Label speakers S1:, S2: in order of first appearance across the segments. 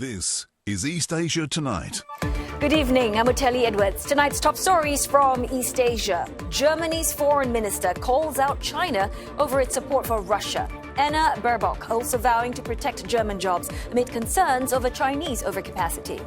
S1: This is East Asia Tonight.
S2: Good evening, I'm Otelli Edwards. Tonight's top stories from East Asia. Germany's foreign minister calls out China over its support for Russia. Annalena Baerbock also vowing to protect German jobs amid concerns over Chinese overcapacity.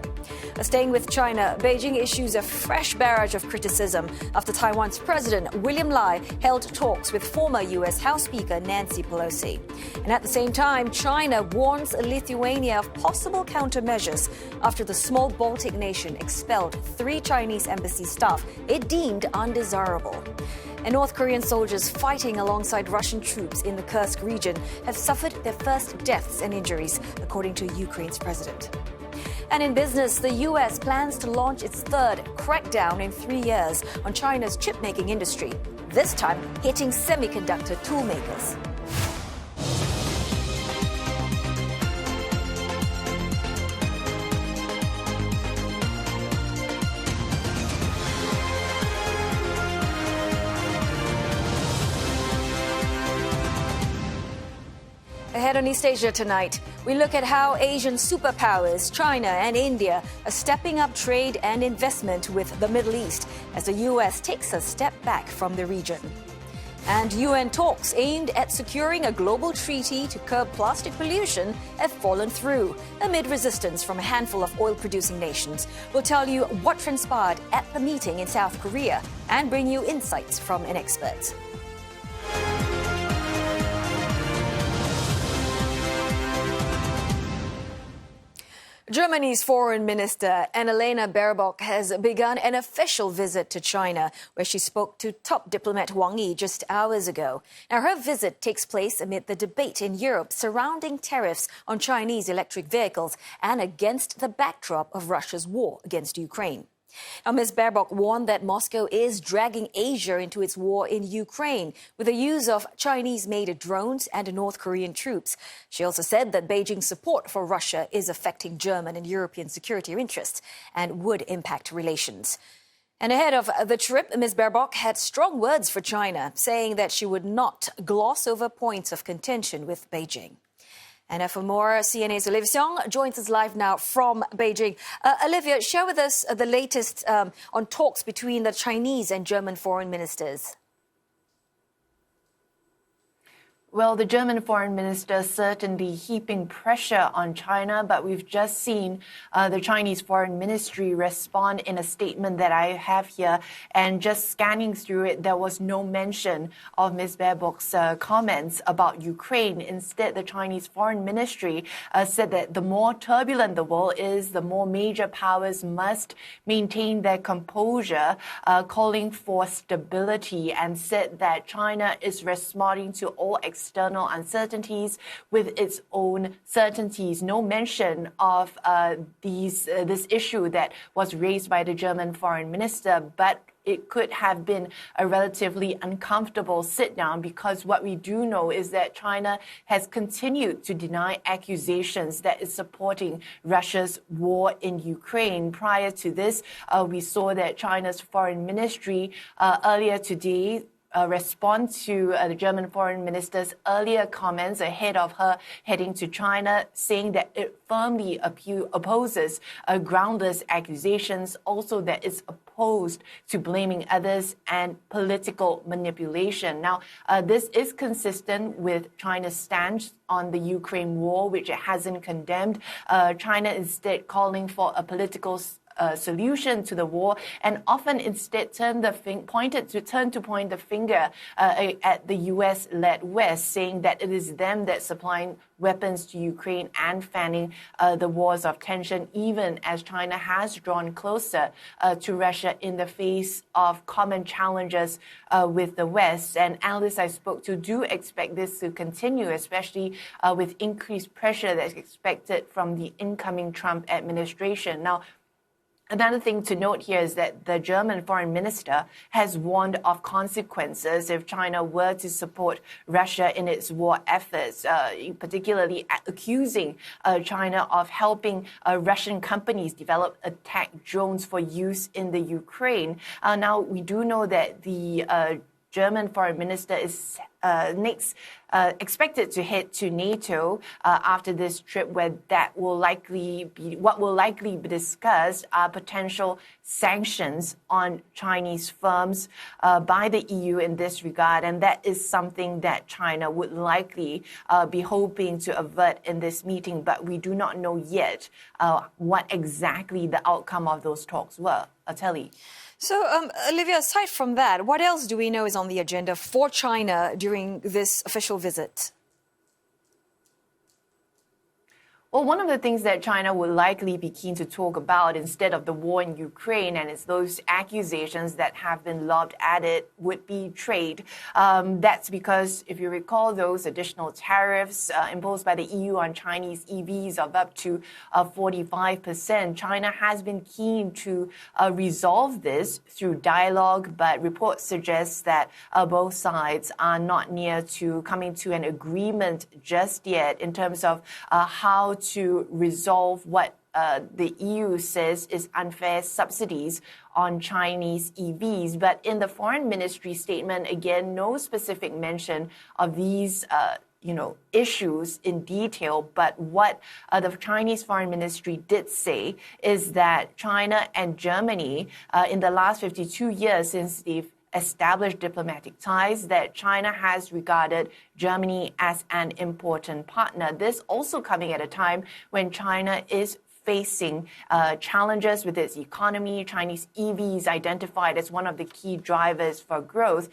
S2: Staying with China, Beijing issues a fresh barrage of criticism after Taiwan's President William-Lai held talks with former U.S. House Speaker Nancy Pelosi. And at the same time, China warns Lithuania of possible countermeasures after the small Baltic nation expelled 3 Chinese embassy staff it deemed undesirable. And North Korean soldiers fighting alongside Russian troops in the Kursk region have suffered their first deaths and injuries, according to Ukraine's president. And in business, the U.S. plans to launch its third crackdown in 3 years on China's chip-making industry, this time hitting semiconductor tool makers. Ahead on East Asia tonight, we look at how Asian superpowers, China and India, are stepping up trade and investment with the Middle East as the U.S. takes a step back from the region. And UN talks aimed at securing a global treaty to curb plastic pollution have fallen through amid resistance from a handful of oil-producing nations. We'll tell you what transpired at the meeting in South Korea and bring you insights from an expert. Germany's Foreign Minister Annalena Baerbock has begun an official visit to China, where she spoke to top diplomat Wang Yi just hours ago. Now, her visit takes place amid the debate in Europe surrounding tariffs on Chinese electric vehicles and against the backdrop of Russia's war against Ukraine. Now, Ms. Baerbock warned that Moscow is dragging Asia into its war in Ukraine with the use of Chinese-made drones and North Korean troops. She also said that Beijing's support for Russia is affecting German and European security interests and would impact relations. And ahead of the trip, Ms. Baerbock had strong words for China, saying that she would not gloss over points of contention with Beijing. And for more, CNA's Olivia Xiong joins us live now from Beijing. Olivia, share with us the latest on talks between the Chinese and German foreign ministers.
S3: Well, the German foreign minister certainly heaping pressure on China, but we've just seen the Chinese foreign ministry respond in a statement that I have here. And just scanning through it, there was no mention of Ms. Baerbock's comments about Ukraine. Instead, the Chinese foreign ministry said that the more turbulent the world is, the more major powers must maintain their composure, calling for stability, and said that China is responding to all external uncertainties with its own certainties. No mention of this issue that was raised by the German foreign minister, but it could have been a relatively uncomfortable sit-down, because what we do know is that China has continued to deny accusations that it's supporting Russia's war in Ukraine. Prior to this, we saw that China's foreign ministry earlier today respond to the German foreign minister's earlier comments ahead of her heading to China, saying that it firmly opposes groundless accusations, also that it's opposed to blaming others and political manipulation. Now, this is consistent with China's stance on the Ukraine war, which it hasn't condemned. China instead calling for a political solution to the war, and often instead turned to point the finger at the U.S.-led West, saying that it is them that's supplying weapons to Ukraine and fanning the wars of tension, even as China has drawn closer to Russia in the face of common challenges with the West. And analysts I spoke to do expect this to continue, especially with increased pressure that's expected from the incoming Trump administration. Now, another thing to note here is that the German foreign minister has warned of consequences if China were to support Russia in its war efforts, particularly accusing China of helping Russian companies develop attack drones for use in the Ukraine. Now, we do know that the German foreign minister is expected to head to NATO after this trip, where that will likely be discussed are potential sanctions on Chinese firms by the EU in this regard, and that is something that China would likely be hoping to avert in this meeting, but we do not know yet what exactly the outcome of those talks were. Telly.
S2: So, Olivia, aside from that, what else do we know is on the agenda for China during this official visit?
S3: Well, one of the things that China would likely be keen to talk about instead of the war in Ukraine, and it's those accusations that have been lobbed at it, would be trade. That's because, if you recall, those additional tariffs imposed by the EU on Chinese EVs of up to 45%. China has been keen to resolve this through dialogue, but reports suggest that both sides are not near to coming to an agreement just yet in terms of how to resolve what the EU says is unfair subsidies on Chinese EVs. But in the foreign ministry statement, again, no specific mention of these issues in detail. But what the Chinese foreign ministry did say is that China and Germany, in the last 52 years since they've established diplomatic ties, that China has regarded Germany as an important partner. This also coming at a time when China is facing challenges with its economy. Chinese EVs identified as one of the key drivers for growth.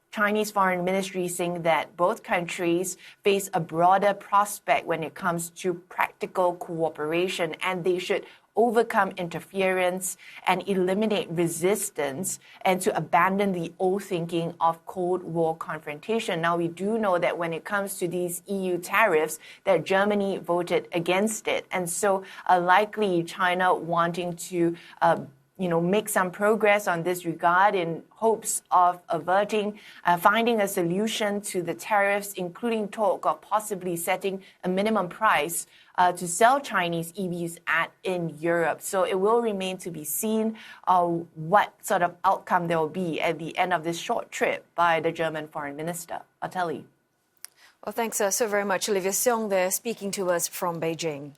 S3: Chinese foreign ministry saying that both countries face a broader prospect when it comes to practical cooperation, and they should overcome interference and eliminate resistance, and to abandon the old thinking of Cold War confrontation. Now, we do know that when it comes to these EU tariffs, that Germany voted against it. And so likely China wanting to make some progress on this regard in hopes of finding a solution to the tariffs, including talk of possibly setting a minimum price to sell Chinese EVs at in Europe. So it will remain to be seen what sort of outcome there will be at the end of this short trip by the German foreign minister. Ateli.
S2: Well, thanks so very much. Olivia Seong there speaking to us from Beijing.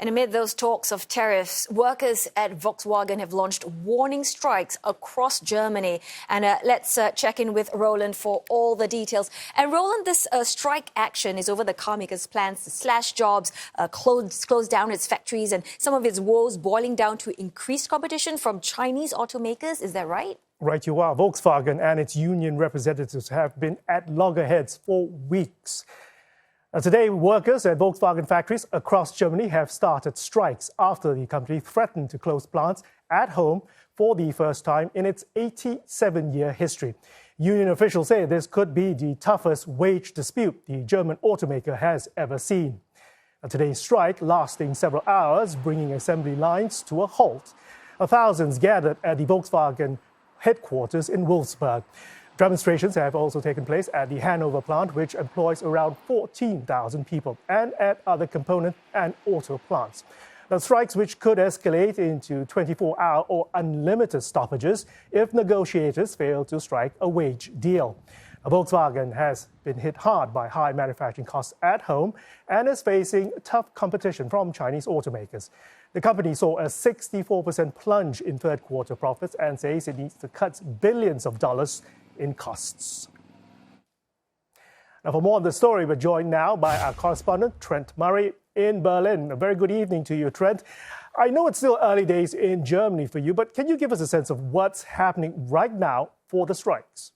S2: And amid those talks of tariffs, workers at Volkswagen have launched warning strikes across Germany. And let's check in with Roland for all the details. And Roland, this strike action is over the carmaker's plans to slash jobs, close down its factories, and some of its woes boiling down to increased competition from Chinese automakers. Is that right?
S4: Right, you are. Volkswagen and its union representatives have been at loggerheads for weeks. Today, workers at Volkswagen factories across Germany have started strikes after the company threatened to close plants at home for the first time in its 87-year history. Union officials say this could be the toughest wage dispute the German automaker has ever seen. Today's strike lasting several hours, bringing assembly lines to a halt. Thousands gathered at the Volkswagen headquarters in Wolfsburg. Demonstrations have also taken place at the Hanover plant, which employs around 14,000 people, and at other component and auto plants. The strikes, which could escalate into 24-hour or unlimited stoppages if negotiators fail to strike a wage deal. Volkswagen has been hit hard by high manufacturing costs at home and is facing tough competition from Chinese automakers. The company saw a 64% plunge in third quarter profits and says it needs to cut billions of dollars in costs. Now, for more on the story, we're joined now by our correspondent, Trent Murray, in Berlin. A very good evening to you, Trent. I know it's still early days in Germany for you, but can you give us a sense of what's happening right now for the strikes?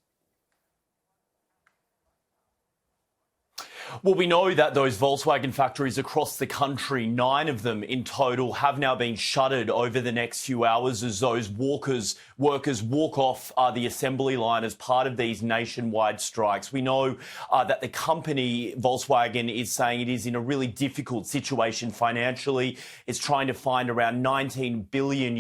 S5: Well, we know that those Volkswagen factories across the country, 9 of them in total, have now been shuttered over the next few hours as those workers walk off the assembly line as part of these nationwide strikes. We know that the company, Volkswagen, is saying it is in a really difficult situation financially. It's trying to find around $19 billion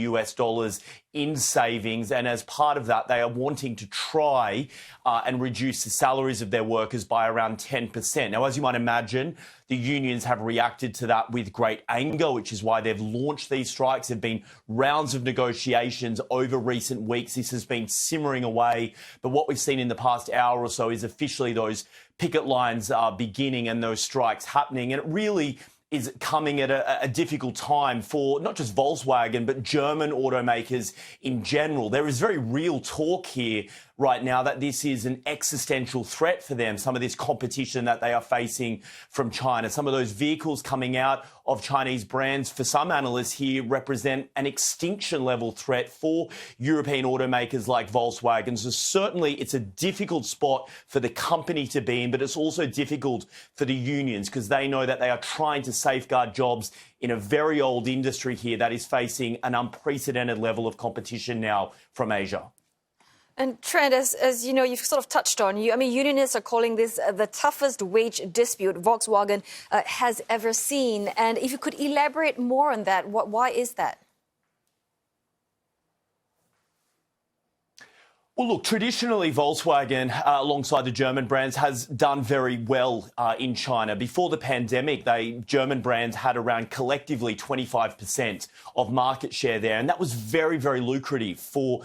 S5: in savings, and as part of that, they are wanting to try and reduce the salaries of their workers by around 10%. Now, Now, as you might imagine, the unions have reacted to that with great anger, which is why they've launched these strikes. There have been rounds of negotiations over recent weeks. This has been simmering away. But what we've seen in the past hour or so is officially those picket lines are beginning and those strikes happening. And it really is coming at a difficult time for not just Volkswagen, but German automakers in general. There is very real talk here right now that this is an existential threat for them, some of this competition that they are facing from China. Some of those vehicles coming out of Chinese brands, for some analysts here, represent an extinction level threat for European automakers like Volkswagen. So certainly it's a difficult spot for the company to be in, but it's also difficult for the unions because they know that they are trying to safeguard jobs in a very old industry here that is facing an unprecedented level of competition now from Asia.
S2: And Trent, as you know, you've sort of touched on, unionists are calling this the toughest wage dispute Volkswagen has ever seen. And if you could elaborate more on that, why is that?
S5: Well, look, traditionally, Volkswagen, alongside the German brands, has done very well in China. Before the pandemic, German brands had around collectively 25% of market share there. And that was very, very lucrative for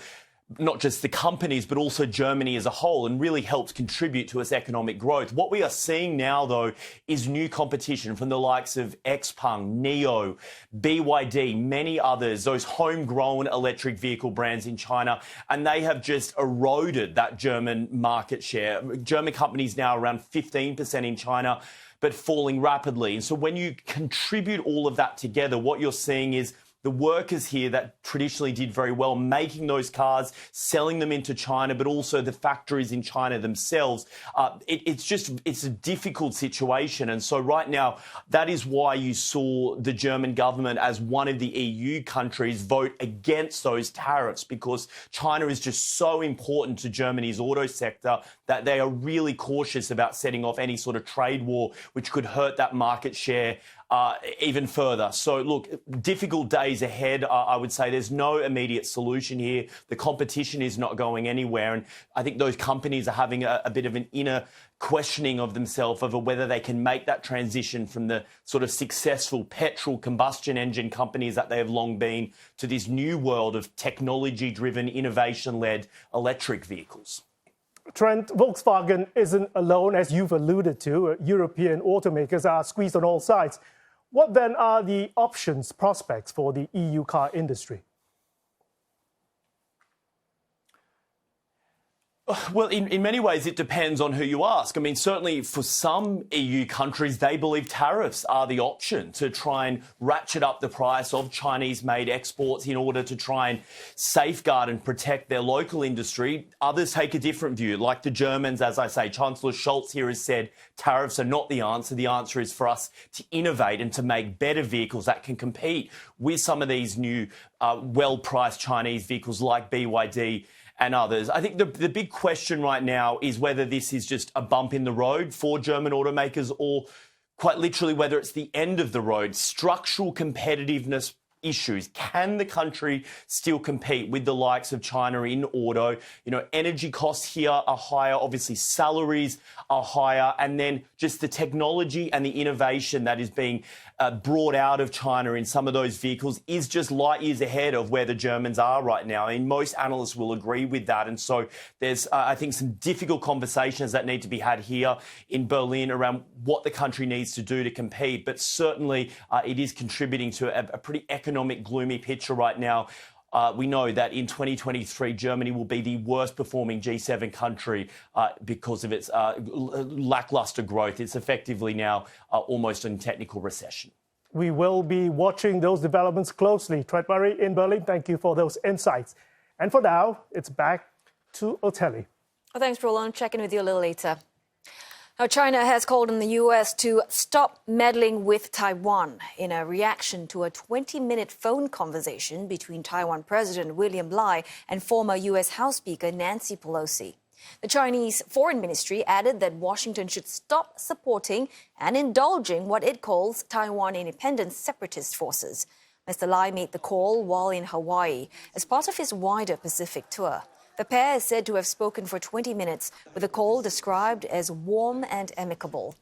S5: not just the companies, but also Germany as a whole, and really helped contribute to its economic growth. What we are seeing now, though, is new competition from the likes of XPeng, NIO, BYD, many others, those homegrown electric vehicle brands in China, and they have just eroded that German market share. German companies now around 15% in China, but falling rapidly. And so when you contribute all of that together, what you're seeing is the workers here that traditionally did very well, making those cars, selling them into China, but also the factories in China themselves. It's a difficult situation. And so right now, that is why you saw the German government as one of the EU countries vote against those tariffs, because China is just so important to Germany's auto sector that they are really cautious about setting off any sort of trade war, which could hurt that market share even further. So, look, difficult days ahead. I would say there's no immediate solution here. The competition is not going anywhere. And I think those companies are having a bit of an inner questioning of themselves over whether they can make that transition from the sort of successful petrol combustion engine companies that they have long been to this new world of technology-driven, innovation-led electric vehicles.
S4: Trent, Volkswagen isn't alone, as you've alluded to. European automakers are squeezed on all sides. What then are the options, prospects for the EU car industry?
S5: Well, in many ways, it depends on who you ask. I mean, certainly for some EU countries, they believe tariffs are the option to try and ratchet up the price of Chinese-made exports in order to try and safeguard and protect their local industry. Others take a different view, like the Germans, as I say. Chancellor Scholz here has said tariffs are not the answer. The answer is for us to innovate and to make better vehicles that can compete with some of these new, well-priced Chinese vehicles like BYD and others. I think the big question right now is whether this is just a bump in the road for German automakers or quite literally whether it's the end of the road. Structural competitiveness issues. Can the country still compete with the likes of China in auto? You know, energy costs here are higher. Obviously, salaries are higher. And then just the technology and the innovation that is being brought out of China in some of those vehicles is just light years ahead of where the Germans are right now. I mean, most analysts will agree with that. And so there's, I think, some difficult conversations that need to be had here in Berlin around what the country needs to do to compete. But certainly it is contributing to a pretty economic, gloomy picture right now. We know that in 2023, Germany will be the worst performing G7 country because of its lackluster growth. It's effectively now almost in technical recession.
S4: We will be watching those developments closely. Trent Murray in Berlin, thank you for those insights. And for now, it's back to Otelli.
S2: Well, thanks, Roland. Check in with you a little later. Now, China has called on the U.S. to stop meddling with Taiwan in a reaction to a 20-minute phone conversation between Taiwan President William Lai and former U.S. House Speaker Nancy Pelosi. The Chinese Foreign Ministry added that Washington should stop supporting and indulging what it calls Taiwan independent separatist forces. Mr. Lai made the call while in Hawaii as part of his wider Pacific tour. The pair is said to have spoken for 20 minutes, with the call described as warm and amicable.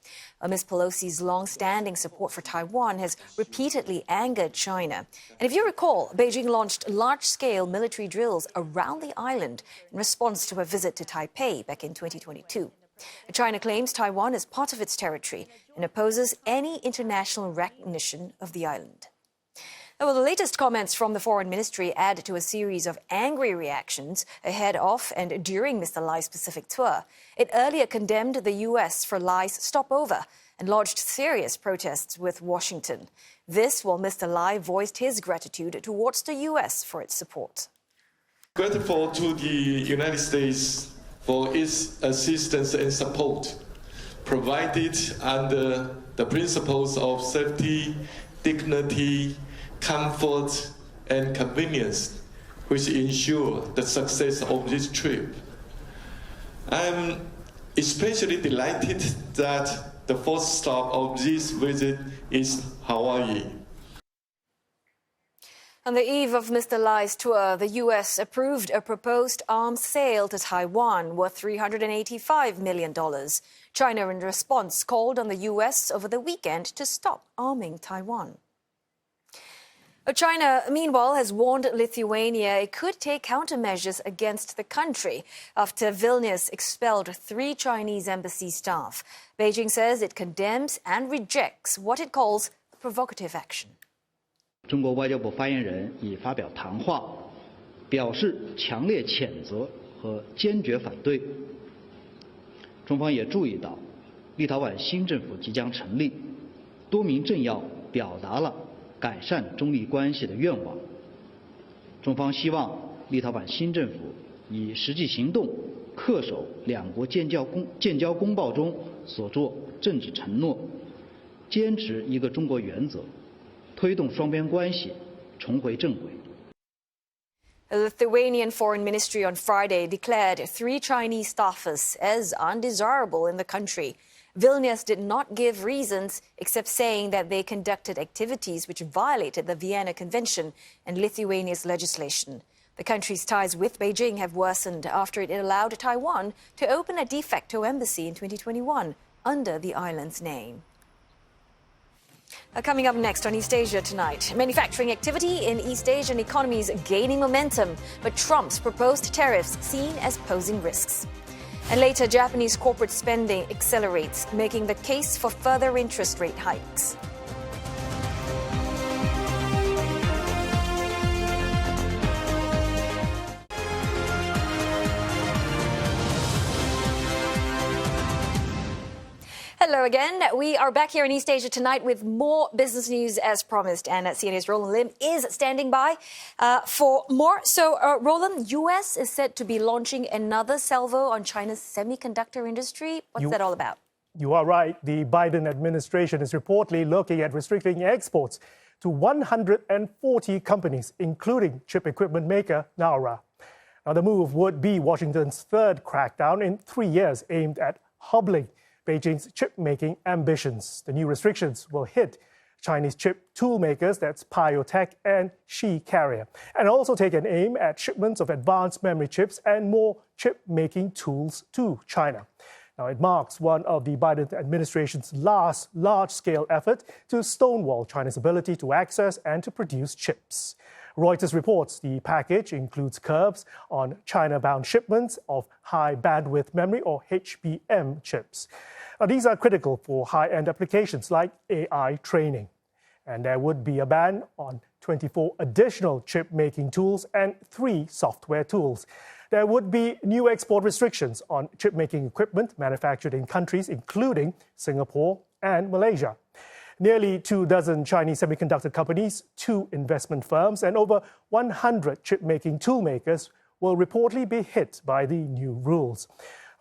S2: Ms. Pelosi's long-standing support for Taiwan has repeatedly angered China. And if you recall, Beijing launched large-scale military drills around the island in response to a visit to Taipei back in 2022. China claims Taiwan is part of its territory and opposes any international recognition of the island. Well, the latest comments from the Foreign Ministry add to a series of angry reactions ahead of and during Mr. Lai's Pacific tour. It earlier condemned the U.S. for Lai's stopover and lodged serious protests with Washington. This while Mr. Lai voiced his gratitude towards the U.S. for its support.
S6: Grateful to the United States for its assistance and support provided under the principles of safety, dignity, comfort and convenience, which ensure the success of this trip. I'm especially delighted that the first stop of this visit is Hawaii.
S2: On the eve of Mr. Lai's tour, the U.S. approved a proposed arms sale to Taiwan worth $385 million. China, in response, called on the U.S. over the weekend to stop arming Taiwan. China, meanwhile, has warned Lithuania it could take countermeasures against the country after Vilnius expelled 3 Chinese embassy staff. Beijing says it condemns and rejects what it calls provocative action.
S7: 中国外交部发言人已发表谈话，表示强烈谴责和坚决反对。中方也注意到，立陶宛新政府即将成立，多名政要表达了改善中立关系的愿望。中方希望立陶宛新政府以实际行动恪守两国建交公报中所作政治承诺，坚持一个中国原则，推动双边关系重回正轨。
S2: The Lithuanian Foreign Ministry on Friday declared 3 Chinese staffers as undesirable in the country. Vilnius did not give reasons except saying that they conducted activities which violated the Vienna Convention and Lithuania's legislation. The country's ties with Beijing have worsened after it allowed Taiwan to open a de facto embassy in 2021 under the island's name. Coming up next on East Asia tonight, manufacturing activity in East Asian economies gaining momentum, but Trump's proposed tariffs seen as posing risks. And later, Japanese corporate spending accelerates, making the case for further interest rate hikes. Hello again. We are back here in East Asia tonight with more business news as promised. And CNA's Roland Lim is standing by for more. So, Roland, U.S. is said to be launching another salvo on China's semiconductor industry. What's that all about?
S4: You are right. The Biden administration is reportedly looking at restricting exports to 140 companies, including chip equipment maker Naura. Now, the move would be Washington's third crackdown in 3 years aimed at hobbling Beijing's chip-making ambitions. The new restrictions will hit Chinese chip tool makers, that's Piotech and Xi Carrier, and also take an aim at shipments of advanced memory chips and more chip-making tools to China. Now, it marks one of the Biden administration's last large-scale effort to stonewall China's ability to access and to produce chips. Reuters reports the package includes curbs on China-bound shipments of high-bandwidth memory or HBM chips. Now, these are critical for high-end applications like AI training. And there would be a ban on 24 additional chip-making tools and 3 software tools. There would be new export restrictions on chip-making equipment manufactured in countries including Singapore and Malaysia. Nearly 24 Chinese semiconductor companies, 2 investment firms, and over 100 chip-making tool makers will reportedly be hit by the new rules.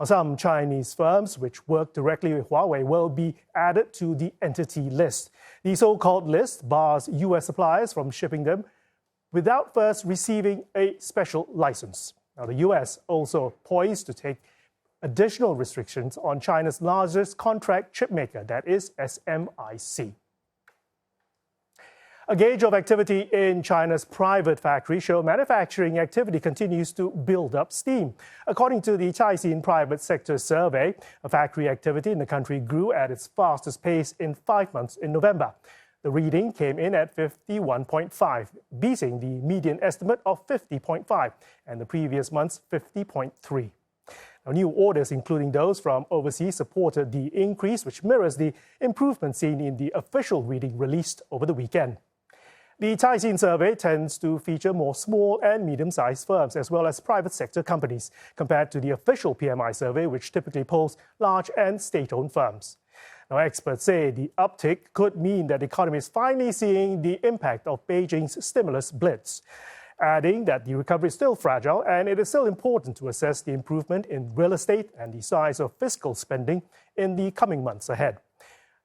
S4: Some Chinese firms which work directly with Huawei will be added to the entity list. The so-called list bars U.S. suppliers from shipping them without first receiving a special license. Now, the U.S. also poised to take additional restrictions on China's largest contract chip maker, that is SMIC. A gauge of activity in China's private factories show manufacturing activity continues to build up steam. According to the Caixin Private Sector Survey, factory activity in the country grew at its fastest pace in 5 months in November. The reading came in at 51.5, beating the median estimate of 50.5 and the previous month's 50.3. Now, new orders, including those from overseas, supported the increase, which mirrors the improvement seen in the official reading released over the weekend. The Caixin survey tends to feature more small and medium-sized firms as well as private sector companies compared to the official PMI survey, which typically polls large and state-owned firms. Now, experts say the uptick could mean that the economy is finally seeing the impact of Beijing's stimulus blitz, adding that the recovery is still fragile and it is still important to assess the improvement in real estate and the size of fiscal spending in the coming months ahead.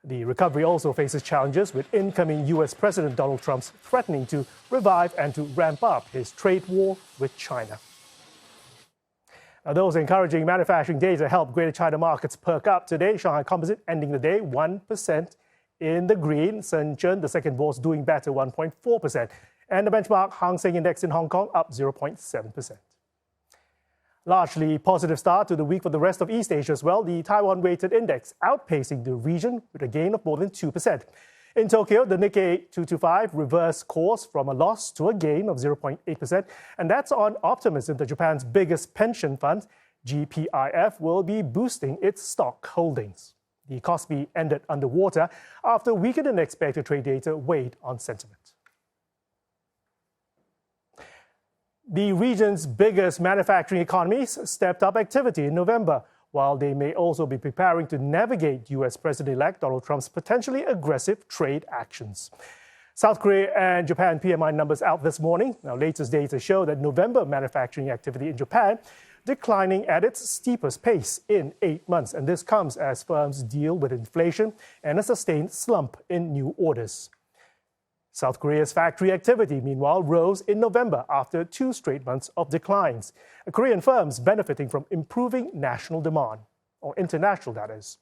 S4: The recovery also faces challenges, with incoming U.S. President Donald Trump threatening to revive and to ramp up his trade war with China. Now, those encouraging manufacturing data helped Greater China markets perk up today. Shanghai Composite ending the day 1% in the green. Shenzhen, the second bourse, doing better, 1.4%. And the benchmark Hang Seng Index in Hong Kong up 0.7%. Largely positive start to the week for the rest of East Asia as well. The Taiwan weighted index outpacing the region with a gain of more than 2%. In Tokyo, the Nikkei 225 reversed course from a loss to a gain of 0.8%. And that's on optimism that Japan's biggest pension fund, GPIF, will be boosting its stock holdings. The Kospi ended underwater after weaker than expected trade data weighed on sentiment. The region's biggest manufacturing economies stepped up activity in November, while they may also be preparing to navigate U.S. President-elect Donald Trump's potentially aggressive trade actions. South Korea and Japan PMI numbers out this morning. Now, latest data show that November manufacturing activity in Japan declining at its steepest pace in 8 months. And this comes as firms deal with inflation and a sustained slump in new orders. South Korea's factory activity, meanwhile, rose in November after 2 straight months of declines. Korean firms benefiting from improving national demand, or international, that is.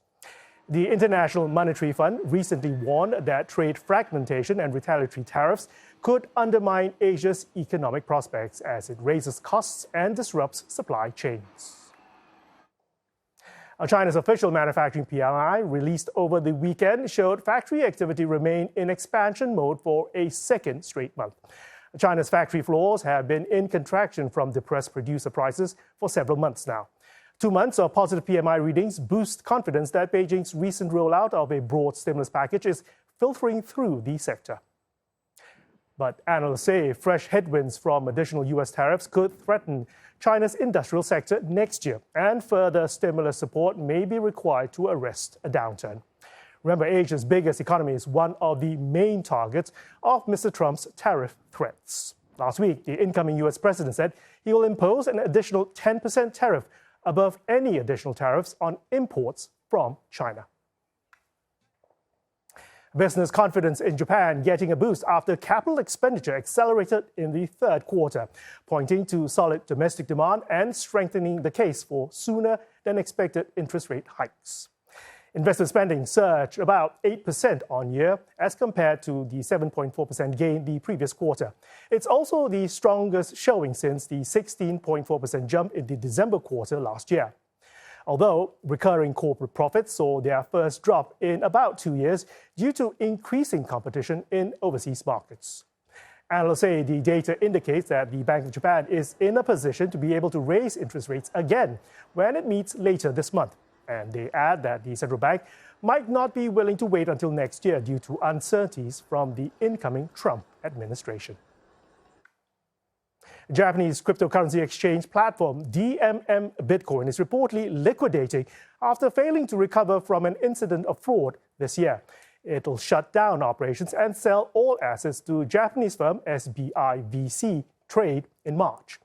S4: The International Monetary Fund recently warned that trade fragmentation and retaliatory tariffs could undermine Asia's economic prospects as it raises costs and disrupts supply chains. China's official manufacturing PMI, released over the weekend, showed factory activity remained in expansion mode for a second straight month. China's factory floors have been in contraction from depressed producer prices for several months now. 2 months of positive PMI readings boost confidence that Beijing's recent rollout of a broad stimulus package is filtering through the sector. But analysts say fresh headwinds from additional U.S. tariffs could threaten China's industrial sector next year, and further stimulus support may be required to arrest a downturn. Remember, Asia's biggest economy is one of the main targets of Mr. Trump's tariff threats. Last week, the incoming U.S. president said he will impose an additional 10% tariff above any additional tariffs on imports from China. Business confidence in Japan getting a boost after capital expenditure accelerated in the third quarter, pointing to solid domestic demand and strengthening the case for sooner than expected interest rate hikes. Investment spending surged about 8% on year as compared to the 7.4% gain the previous quarter. It's also the strongest showing since the 16.4% jump in the December quarter last year. Although recurring corporate profits saw their first drop in about 2 years due to increasing competition in overseas markets. Analysts say the data indicates that the Bank of Japan is in a position to be able to raise interest rates again when it meets later this month. And they add that the central bank might not be willing to wait until next year due to uncertainties from the incoming Trump administration. Japanese cryptocurrency exchange platform DMM Bitcoin is reportedly liquidating after failing to recover from an incident of fraud this year. It'll shut down operations and sell all assets to Japanese firm SBI VC Trade in March.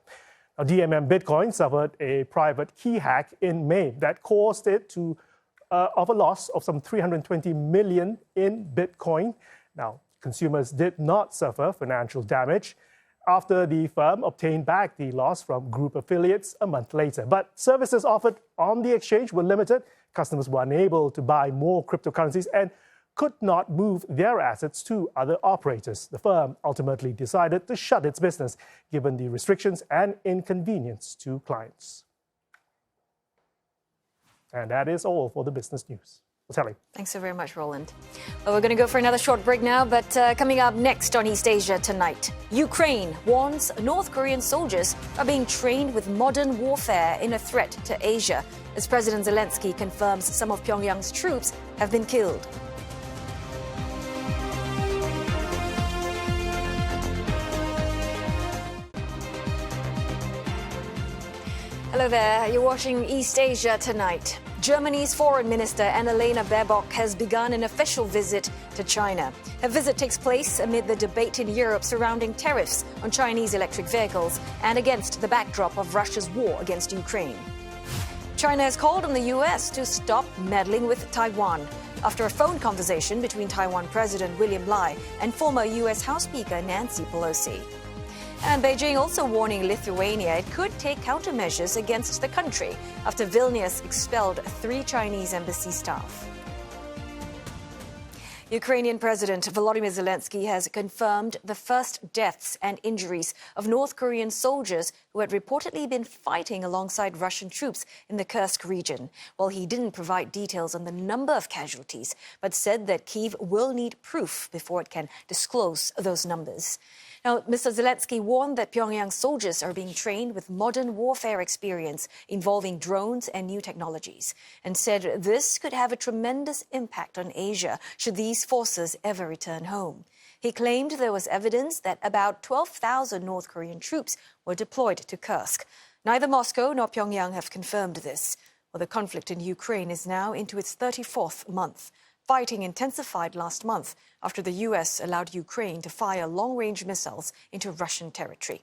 S4: Now, DMM Bitcoin suffered a private key hack in May that caused it to of a loss of some 320 million in Bitcoin. Now, consumers did not suffer financial damage after the firm obtained back the loss from group affiliates a month later. But services offered on the exchange were limited. Customers were unable to buy more cryptocurrencies, and could not move their assets to other operators. The firm ultimately decided to shut its business, given the restrictions and inconvenience to clients. And that is all for the business news. Telly.
S2: Thanks so very much, Roland. Well, we're going to go for another short break now, but coming up next on East Asia tonight, Ukraine warns North Korean soldiers are being trained with modern warfare in a threat to Asia, as President Zelenskyy confirms some of Pyongyang's troops have been killed. Hello there, you're watching East Asia tonight. Germany's Foreign Minister Annalena Baerbock has begun an official visit to China. Her visit takes place amid the debate in Europe surrounding tariffs on Chinese electric vehicles and against the backdrop of Russia's war against Ukraine. China has called on the U.S. to stop meddling with Taiwan after a phone conversation between Taiwan President Pelosi-Lai and former U.S. House Speaker Nancy Pelosi. And Beijing also warning Lithuania it could take countermeasures against the country after Vilnius expelled 3 Chinese embassy staff. Ukrainian President Volodymyr Zelenskyy has confirmed the first deaths and injuries of North Korean soldiers who had reportedly been fighting alongside Russian troops in the Kursk region. While he didn't provide details on the number of casualties, but said that Kyiv will need proof before it can disclose those numbers. Now, Mr. Zelenskyy warned that Pyongyang soldiers are being trained with modern warfare experience involving drones and new technologies, and said this could have a tremendous impact on Asia should these forces ever return home. He claimed there was evidence that about 12,000 North Korean troops were deployed to Kursk. Neither Moscow nor Pyongyang have confirmed this. Well, the conflict in Ukraine is now into its 34th month. Fighting intensified last month after the U.S. allowed Ukraine to fire long-range missiles into Russian territory.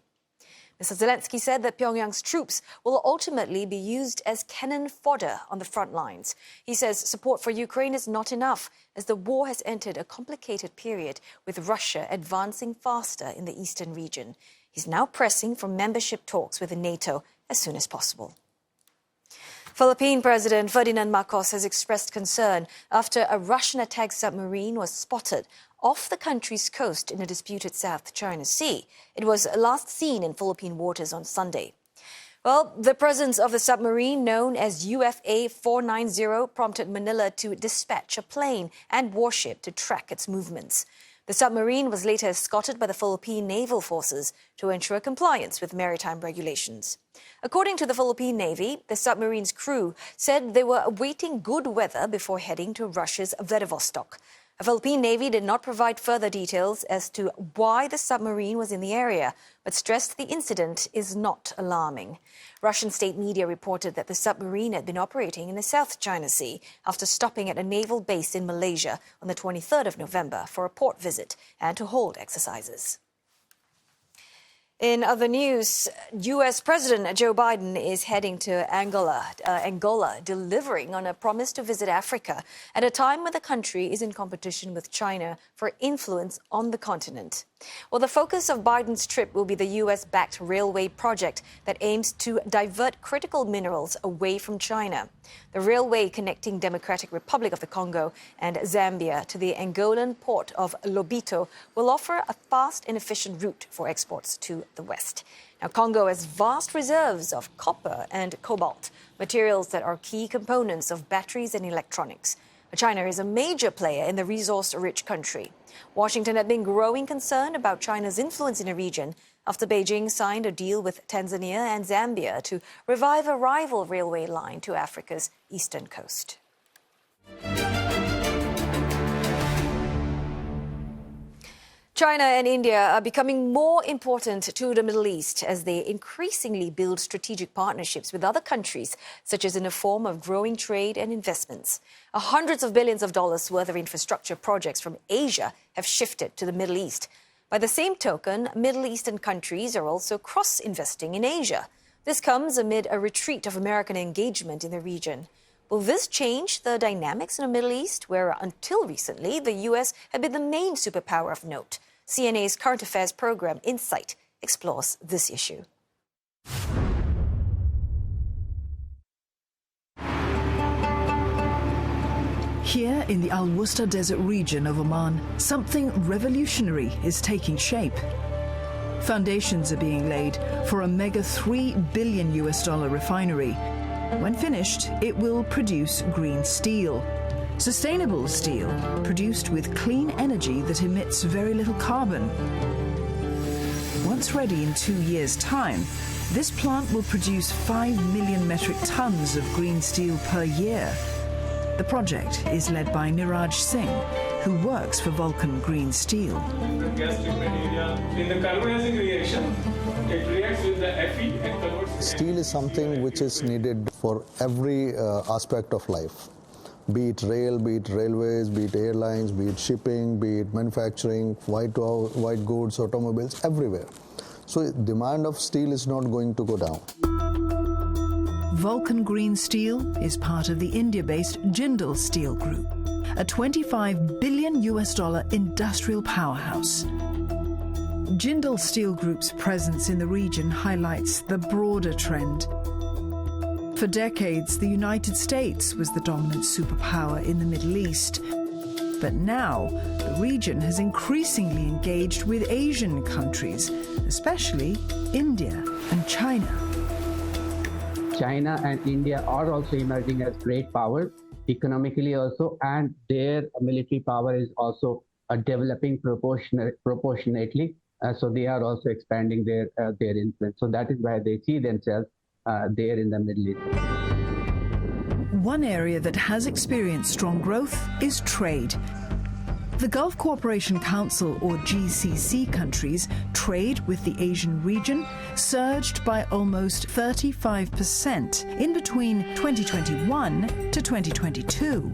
S2: Mr. Zelenskyy said that Pyongyang's troops will ultimately be used as cannon fodder on the front lines. He says support for Ukraine is not enough, as the war has entered a complicated period with Russia advancing faster in the eastern region. He's now pressing for membership talks with NATO as soon as possible. Philippine President Ferdinand Marcos has expressed concern after a Russian-attacked submarine was spotted off the country's coast in a disputed South China Sea. It was last seen in Philippine waters on Sunday. Well, the presence of the submarine known as UFA 490 prompted Manila to dispatch a plane and warship to track its movements. The submarine was later escorted by the Philippine Naval Forces to ensure compliance with maritime regulations. According to the Philippine Navy, the submarine's crew said they were awaiting good weather before heading to Russia's Vladivostok. The Philippine Navy did not provide further details as to why the submarine was in the area, but stressed the incident is not alarming. Russian state media reported that the submarine had been operating in the South China Sea after stopping at a naval base in Malaysia on the 23rd of November for a port visit and to hold exercises. In other news, U.S. President Joe Biden is heading to Angola, delivering on a promise to visit Africa at a time when the country is in competition with China for influence on the continent. Well, the focus of Biden's trip will be the U.S.-backed railway project that aims to divert critical minerals away from China. The railway connecting Democratic Republic of the Congo and Zambia to the Angolan port of Lobito will offer a fast and efficient route for exports to the West. Now, Congo has vast reserves of copper and cobalt, materials that are key components of batteries and electronics. China is a major player in the resource-rich country. Washington had been growing concern about China's influence in the region after Beijing signed a deal with Tanzania and Zambia to revive a rival railway line to Africa's eastern coast. China and India are becoming more important to the Middle East as they increasingly build strategic partnerships with other countries, such as in the form of growing trade and investments. Hundreds of billions of dollars worth of infrastructure projects from Asia have shifted to the Middle East. By the same token, Middle Eastern countries are also cross-investing in Asia. This comes amid a retreat of American engagement in the region. Will this change the dynamics in the Middle East, where until recently the U.S. had been the main superpower of note? CNA's current affairs program, Insight, explores this issue.
S8: Here in the Al Wusta Desert region of Oman, something revolutionary is taking shape. Foundations are being laid for a mega $3 billion refinery. When finished, it will produce green steel. Sustainable steel, produced with clean energy that emits very little carbon. Once ready in 2 years' time, this plant will produce 5 million metric tons of green steel per year. The project is led by Niraj Singh, who works for Vulcan Green Steel.
S9: The gas treatment area, in the carbonizing reaction, it reacts with the Fe and converts.
S10: Steel is something which is needed for every aspect of life. Be it rail, be it railways, be it airlines, be it shipping, be it manufacturing, white goods, automobiles, everywhere. So demand of steel is not going to go down.
S8: Vulcan Green Steel is part of the India-based Jindal Steel Group, a $25 billion industrial powerhouse. Jindal Steel Group's presence in the region highlights the broader trend. For decades, the United States was the dominant superpower in the Middle East. But now, the region has increasingly engaged with Asian countries, especially India and China.
S11: China and India are also emerging as great powers, economically also, and their military power is also developing proportionately. So they are also expanding their influence. So that is why they see themselves there in the Middle East.
S8: One area that has experienced strong growth is trade. The Gulf Cooperation Council, or GCC countries, trade with the Asian region surged by almost 35% in between 2021 to 2022.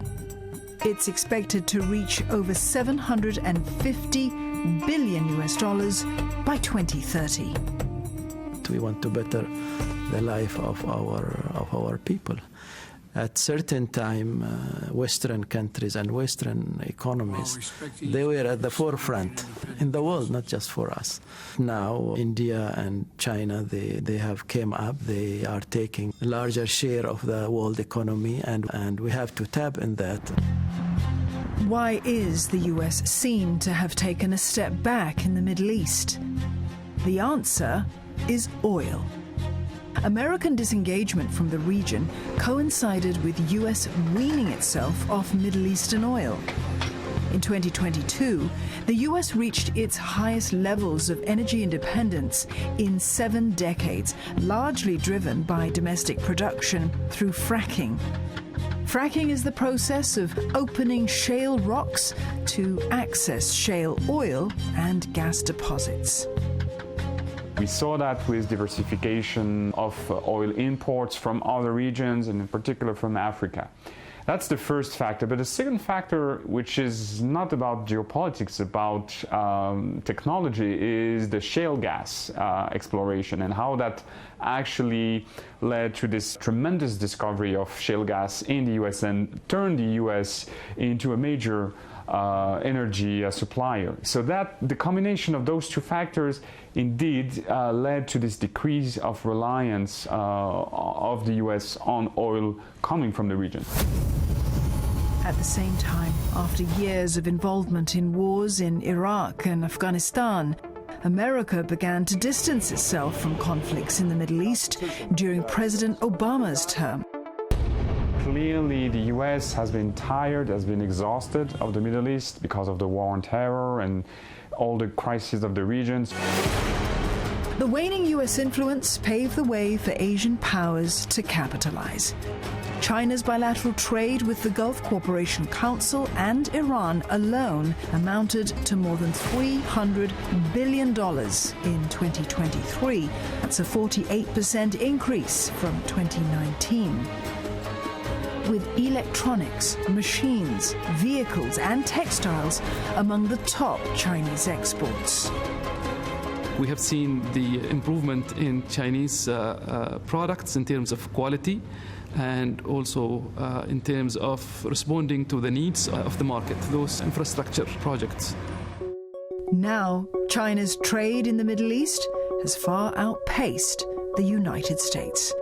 S8: It's expected to reach over $750 billion by 2030.
S12: We want to better the life of our people. At certain time, Western countries and Western economies, they were at the forefront in the world, not just for us. Now, India and China, they have came up. They are taking a larger share of the world economy, and we have to tap in that.
S8: Why is the US seen to have taken a step back in the Middle East? The answer is oil. American disengagement from the region coincided with US weaning itself off Middle Eastern oil. In 2022, the US reached its highest levels of energy independence in 7 decades, largely driven by domestic production through fracking. Fracking is the process of opening shale rocks to access shale oil and gas deposits.
S13: We saw that with diversification of oil imports from other regions, and in particular from Africa. That's the first factor. But the second factor, which is not about geopolitics, about technology, is the shale gas exploration and how that actually led to this tremendous discovery of shale gas in the US and turned the US into a major energy supplier. So that the combination of those two factors indeed led to this decrease of reliance of the US on oil coming from the region.
S8: At the same time, after years of involvement in wars in Iraq and Afghanistan, America began to distance itself from conflicts in the Middle East during President Obama's term.
S13: Clearly, the US has been tired, has been exhausted of the Middle East because of the war on terror and all the crises of the regions.
S8: The waning US influence paved the way for Asian powers to capitalize. China's bilateral trade with the Gulf Cooperation Council and Iran alone amounted to more than $300 billion in 2023. That's a 48% increase from 2019. With electronics, machines, vehicles and textiles among the top Chinese exports.
S14: We have seen the improvement in Chinese products in terms of quality and also in terms of responding to the needs of the market, those infrastructure projects.
S8: Now, China's trade in the Middle East has far outpaced the United States.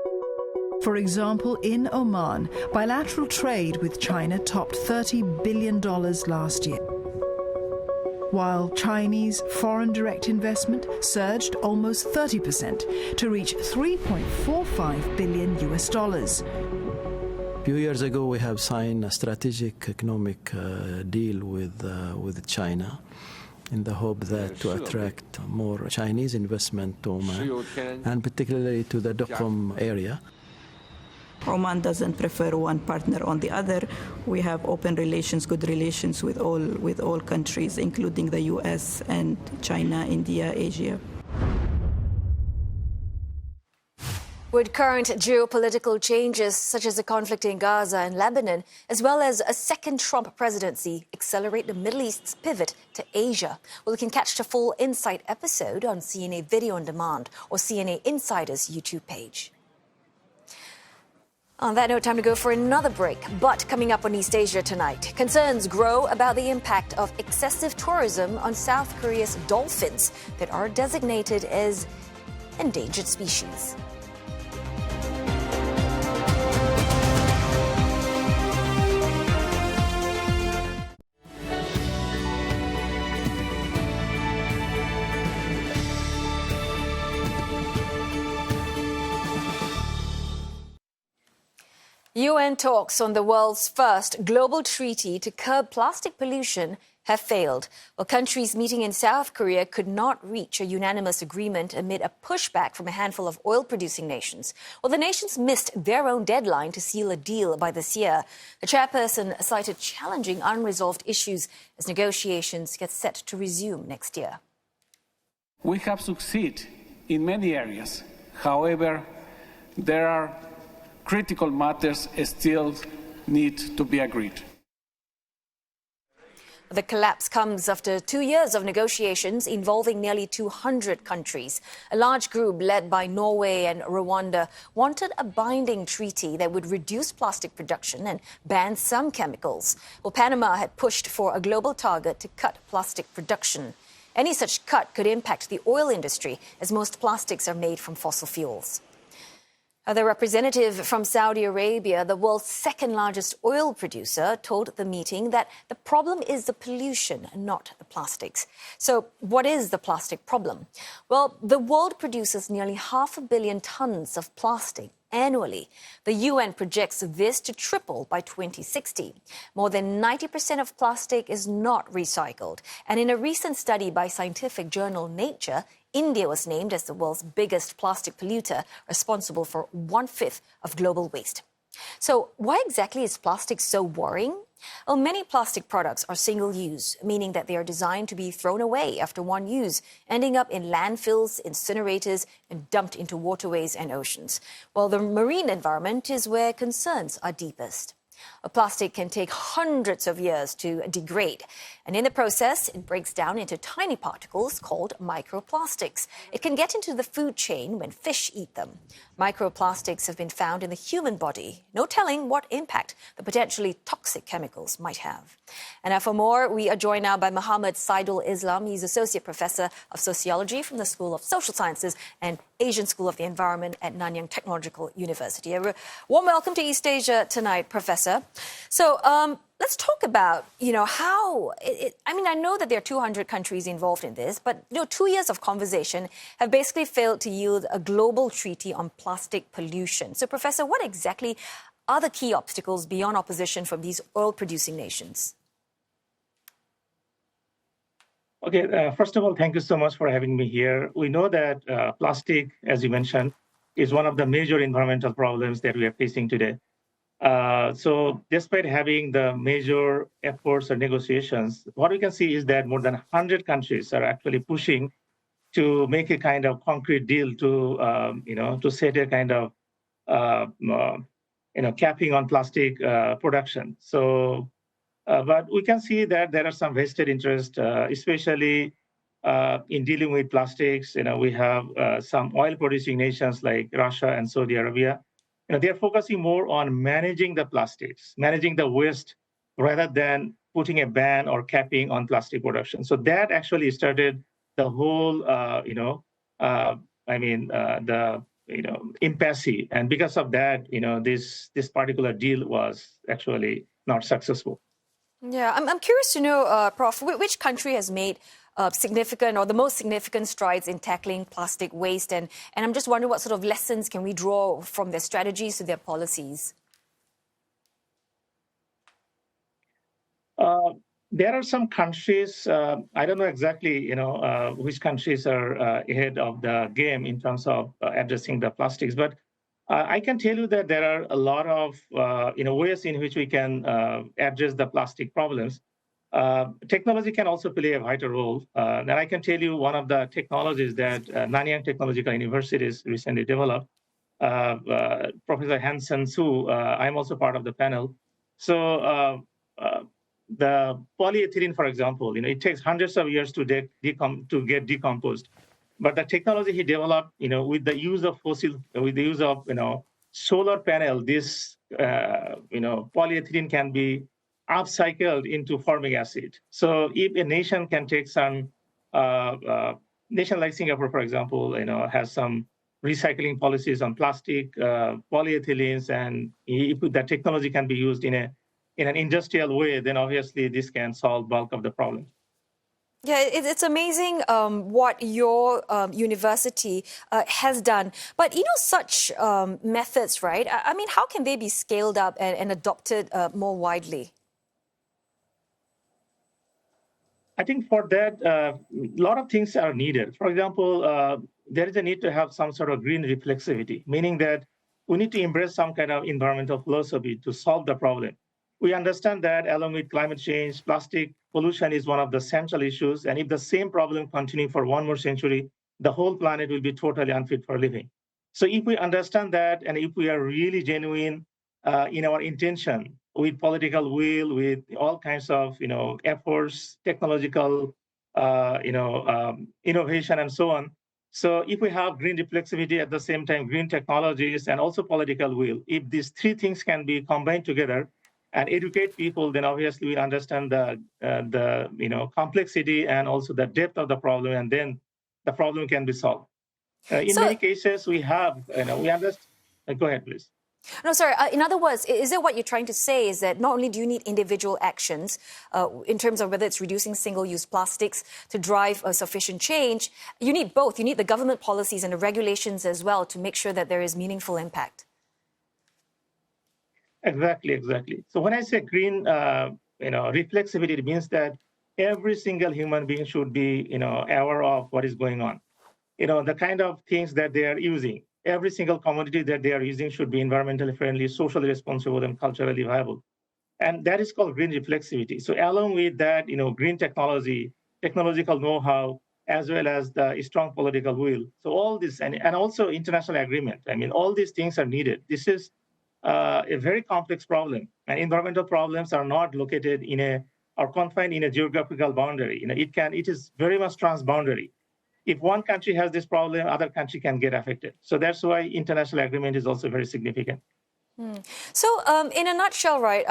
S8: For example, in Oman, bilateral trade with China topped $30 billion last year, while Chinese foreign direct investment surged almost 30% to reach $3.45 billion US.
S12: A few years ago, we have signed a strategic economic deal with China in the hope that to attract more Chinese investment to Oman, and particularly to the Duqm area.
S15: Oman doesn't prefer one partner on the other. We have open relations, good relations with all countries, including the US and China, India, Asia.
S2: With current geopolitical changes, such as the conflict in Gaza and Lebanon, as well as a second Trump presidency, accelerate the Middle East's pivot to Asia. Well, you can catch the full Insight episode on CNA Video on Demand or CNA Insider's YouTube page. On that note, time to go for another break. But coming up on East Asia tonight, concerns grow about the impact of excessive tourism on South Korea's dolphins that are designated as endangered species. UN talks on the world's first global treaty to curb plastic pollution have failed. Well, countries meeting in South Korea could not reach a unanimous agreement amid a pushback from a handful of oil-producing nations. Well, the nations missed their own deadline to seal a deal by this year. The chairperson cited challenging unresolved issues as negotiations get set to resume next year.
S9: We have succeeded in many areas. However, there are critical matters still need to be agreed.
S2: The collapse comes after 2 years of negotiations involving nearly 200 countries. A large group led by Norway and Rwanda wanted a binding treaty that would reduce plastic production and ban some chemicals. Well, Panama had pushed for a global target to cut plastic production. Any such cut could impact the oil industry, as most plastics are made from fossil fuels. The representative from Saudi Arabia, the world's second largest oil producer, told the meeting that the problem is the pollution, not the plastics. So what is the plastic problem? Well, the world produces nearly 500 million tons of plastic annually. The UN projects this to triple by 2060. More than 90% of plastic is not recycled. And in a recent study by scientific journal Nature, India was named as the world's biggest plastic polluter, responsible for 1/5 of global waste. So why exactly is plastic so worrying? Well, many plastic products are single-use, meaning that they are designed to be thrown away after one use, ending up in landfills, incinerators, and dumped into waterways and oceans. While the marine environment is where concerns are deepest. A plastic can take hundreds of years to degrade, and in the process, it breaks down into tiny particles called microplastics. It can get into the food chain when fish eat them. Microplastics have been found in the human body. No telling what impact the potentially toxic chemicals might have. And now for more, we are joined now by Muhammad Saidul Islam. He's Associate Professor of Sociology from the School of Social Sciences and Asian School of the Environment at Nanyang Technological University. A warm welcome to East Asia tonight, Professor. So let's talk about, how I know that there are 200 countries involved in this, but, 2 years of conversation have basically failed to yield a global treaty on plastic pollution. So, Professor, what exactly are the key obstacles beyond opposition from these oil-producing nations?
S16: Okay, first of all, thank you so much for having me here. We know that plastic, as you mentioned, is one of the major environmental problems that we are facing today. So despite having the major efforts or negotiations, what we can see is that more than 100 countries are actually pushing to make a kind of concrete deal to set a kind of, capping on plastic production. So, but we can see that there are some vested interest, especially in dealing with plastics. We have some oil-producing nations like Russia and Saudi Arabia. They're focusing more on managing the plastics, managing the waste, rather than putting a ban or capping on plastic production. So that actually started the whole, the impasse, and because of that, this particular deal was actually not successful.
S2: Yeah, I'm curious to know, Prof, which country has made significant or the most significant strides in tackling plastic waste, and I'm just wondering what sort of lessons can we draw from their strategies to their policies?
S16: There are some countries, I don't know exactly, which countries are ahead of the game in terms of addressing the plastics, but I can tell you that there are a lot of ways in which we can address the plastic problems. Technology can also play a vital role. And I can tell you one of the technologies that Nanyang Technological University recently developed, Professor Hansen Su, I'm also part of the panel. So the polyethylene, for example, it takes hundreds of years to get decomposed. But the technology he developed, with the use of solar panel, this polyethylene can be upcycled into formic acid. So if a nation can take some nation like Singapore, for example, has some recycling policies on plastic, polyethylenes, and if that technology can be used in an industrial way, then obviously this can solve bulk of the problem.
S2: Yeah, it's amazing what your university has done. But, such methods, right? I mean, how can they be scaled up and adopted more widely?
S16: I think for that, a lot of things are needed. For example, there is a need to have some sort of green reflexivity, meaning that we need to embrace some kind of environmental philosophy to solve the problem. We understand that along with climate change, plastic pollution is one of the central issues. And if the same problem continues for one more century, the whole planet will be totally unfit for living. So if we understand that, and if we are really genuine in our intention, with political will, with all kinds of efforts, technological innovation, and so on. So if we have green reflexivity at the same time, green technologies, and also political will, if these three things can be combined together and educate people, then obviously we understand the complexity and also the depth of the problem, and then the problem can be solved. In many cases, we have we understand. Go ahead, please.
S2: No, sorry. In other words, is it what you're trying to say is that not only do you need individual actions in terms of whether it's reducing single-use plastics to drive sufficient change, you need both. You need the government policies and the regulations as well to make sure that there is meaningful impact.
S16: Exactly. So when I say green, reflexivity, it means that every single human being should be, aware of what is going on. The kind of things that they are using. Every single commodity that they are using should be environmentally friendly, socially responsible, and culturally viable. And that is called green reflexivity. So along with that, green technology, technological know-how, as well as the strong political will. So all this, and also international agreement. I mean, all these things are needed. This is a very complex problem. And environmental problems are not located or confined in a geographical boundary. It is very much transboundary. If one country has this problem, other country can get affected. So that's why international agreement is also very significant.
S2: So, in a nutshell, right,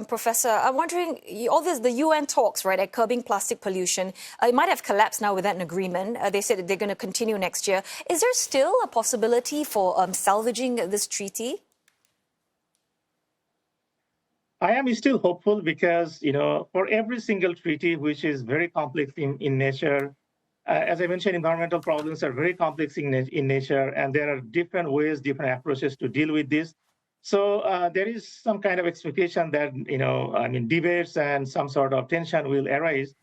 S2: Professor, I'm wondering, all this, the UN talks, right, at curbing plastic pollution, it might have collapsed now without an agreement. They said that they're going to continue next year. Is there still a possibility for salvaging this treaty?
S16: I am still hopeful because, for every single treaty, which is very complex in nature, as I mentioned, environmental problems are very complex in nature, and there are different ways, different approaches to deal with this. So there is some kind of expectation that, debates and some sort of tension will arise.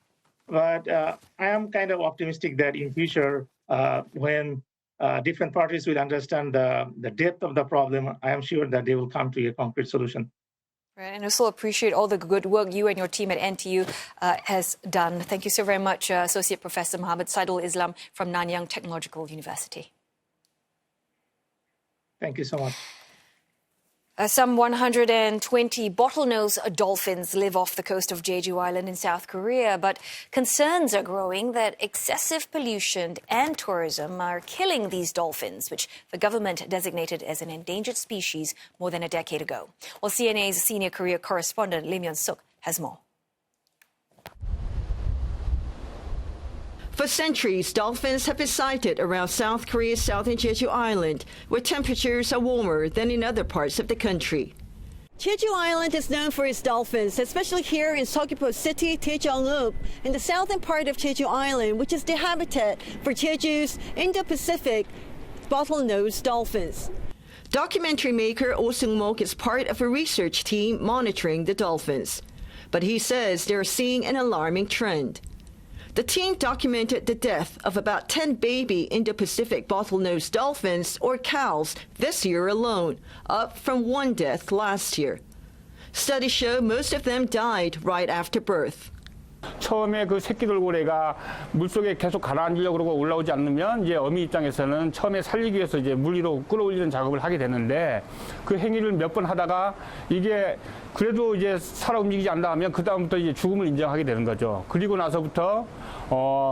S16: But I am kind of optimistic that in future, when different parties will understand the depth of the problem, I am sure that they will come to a concrete solution.
S2: Right, and I also appreciate all the good work you and your team at NTU has done. Thank you so very much, Associate Professor Muhammad Saidul Islam from Nanyang Technological University.
S16: Thank you so much.
S2: Some 120 bottlenose dolphins live off the coast of Jeju Island in South Korea, but concerns are growing that excessive pollution and tourism are killing these dolphins, which the government designated as an endangered species more than a decade ago. Well, CNA's senior Korea correspondent Lim Yeon-suk has more.
S17: For centuries, dolphins have been sighted around South Korea's southern Jeju Island, where temperatures are warmer than in other parts of the country. Jeju Island is known for its dolphins, especially here in Seogwipo City, Daejeong-up, in the southern part of Jeju Island, which is the habitat for Jeju's Indo-Pacific bottlenose dolphins. Documentary maker Oh Seung-mok is part of a research team monitoring the dolphins. But he says they're seeing an alarming trend. The team documented the death of about 10 baby Indo-Pacific bottlenose dolphins, or cows, this year alone, up from 1 death last year. Studies show most of them died right after birth.
S18: 처음에 그 새끼 돌고래가 물속에 계속 가라앉으려고 그러고 올라오지 않으면 이제 어미 입장에서는 처음에 살리기 위해서 이제 물 위로 끌어올리는 작업을 하게 되는데 그 행위를 몇 번 하다가 이게 그래도 이제 살아 움직이지 않다 하면 그 다음부터 이제 죽음을 인정하게 되는 거죠. 그리고 나서부터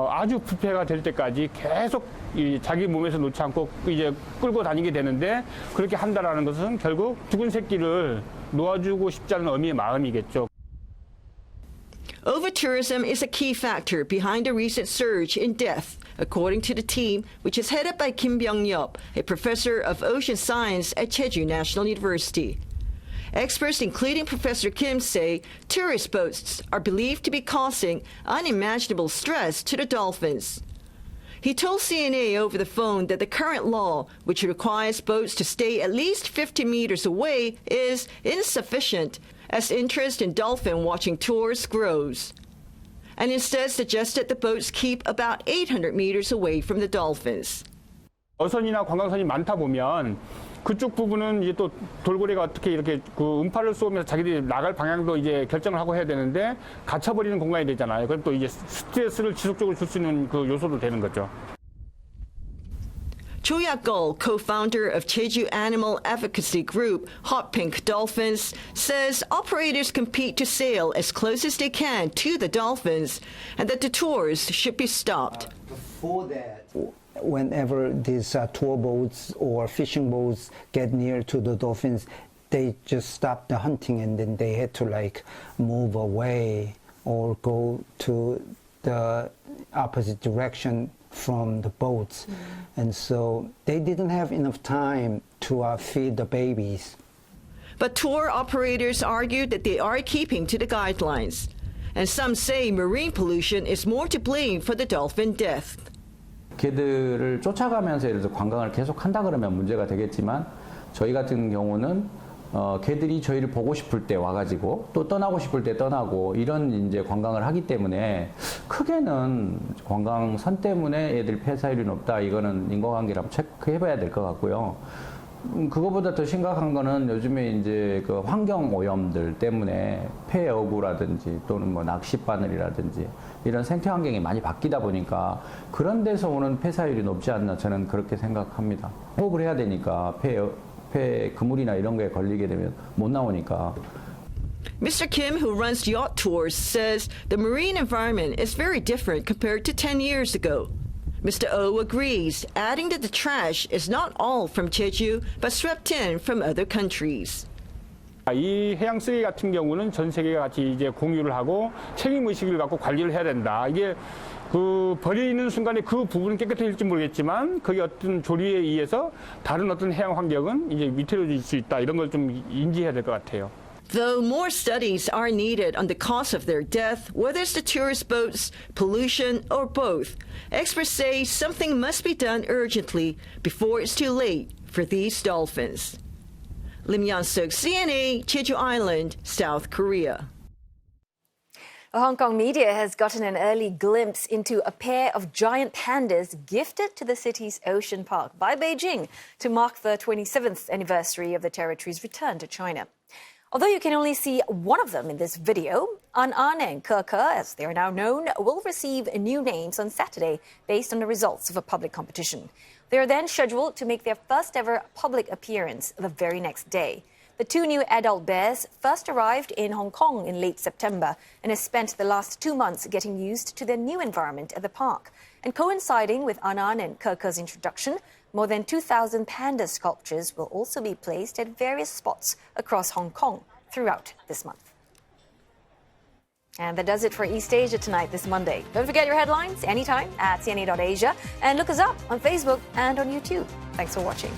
S18: 아주 부패가 될 때까지 계속 자기 몸에서 놓지 않고 이제 끌고 다니게 되는데 그렇게 한다라는 것은 결국 죽은 새끼를 놓아주고 싶지 않은 어미의 마음이겠죠.
S17: Over-tourism is a key factor behind the recent surge in death, according to the team, which is headed by Kim Byung-yup, a professor of ocean science at Jeju National University. Experts, including Professor Kim, say tourist boats are believed to be causing unimaginable stress to the dolphins. He told CNA over the phone that the current law, which requires boats to stay at least 50 meters away, is insufficient as interest in dolphin watching tours grows, and instead suggested the boats keep about 800 meters away from the dolphins.
S18: 어선이나 관광선이 많다 보면 그쪽 부분은 이제 또 돌고래가 어떻게 이렇게 그 음파를 쏘면서 자기들이 나갈 방향도 이제 결정을 하고 해야 되는데 갇혀버리는 공간이 되잖아요. 그럼 또 이제 스트레스를 지속적으로 줄 수 있는 그 요소도 되는 거죠.
S17: Cho Yak-gul, co-founder of Jeju animal advocacy group Hot Pink Dolphins, says operators compete to sail as close as they can to the dolphins and that the tours should be stopped.
S19: Before that, whenever these tour boats or fishing boats get near to the dolphins, they just stop the hunting and then they had to like move away or go to the opposite direction from the boats. And so they didn't have enough time to feed the babies.
S17: But tour operators argue that they are keeping to the guidelines. And some say marine pollution is more to blame for the dolphin death.
S20: 개들을 쫓아가면서 예를 들어 관광을 계속 한다 그러면 문제가 되겠지만 저희 같은 경우는 개들이 저희를 보고 싶을 때 와가지고 또 떠나고 싶을 때 떠나고 이런 이제 관광을 하기 때문에 크게는 관광선 때문에 애들 폐사율이 높다 이거는 인과관계를 한번 체크해봐야 될 것 같고요. 그거보다 더 심각한 거는 요즘에 이제 그 환경 오염들 때문에 폐어구라든지 또는 뭐 낚싯바늘이라든지 이런 생태 환경이 많이 바뀌다 보니까 그런 데서 오는 폐사율이 높지 않나 저는 그렇게 생각합니다. 호흡을 해야 되니까 폐 그물이나 이런 거에 걸리게 되면 못 나오니까.
S17: Mr. Kim, who runs yacht tours, says the marine environment is very different compared to 10 years ago. Mr. Oh agrees, adding that the trash is not all from Jeju, but swept in from other countries.
S18: 이 해양 쓰레기 같은 경우는 전 세계가 같이 이제 공유를 하고 책임 의식을 갖고 관리를 해야 된다. 이게 그 버리는 순간에 그 부분은 깨끗해질지 모르겠지만 그게 어떤 조리에 의해서 다른 어떤 해양 환경은 이제 위태로워질 수 있다. 이런 걸 좀 인지해야 될 것 같아요.
S17: Though more studies are needed on the cause of their death, whether it's the tourist boats, pollution, or both, experts say something must be done urgently before it's too late for these dolphins. Lim Yan-suk, CNA, Jeju Island, South Korea.
S2: Hong Kong media has gotten an early glimpse into a pair of giant pandas gifted to the city's ocean park by Beijing to mark the 27th anniversary of the territory's return to China. Although you can only see one of them in this video, An and Ke, as they are now known, will receive new names on Saturday based on the results of a public competition. They are then scheduled to make their first ever public appearance the very next day. The two new adult bears first arrived in Hong Kong in late September and have spent the last 2 months getting used to their new environment at the park. And coinciding with An and Ke's introduction, more than 2,000 panda sculptures will also be placed at various spots across Hong Kong throughout this month. And that does it for East Asia Tonight this Monday. Don't forget your headlines anytime at cna.asia and look us up on Facebook and on YouTube. Thanks for watching.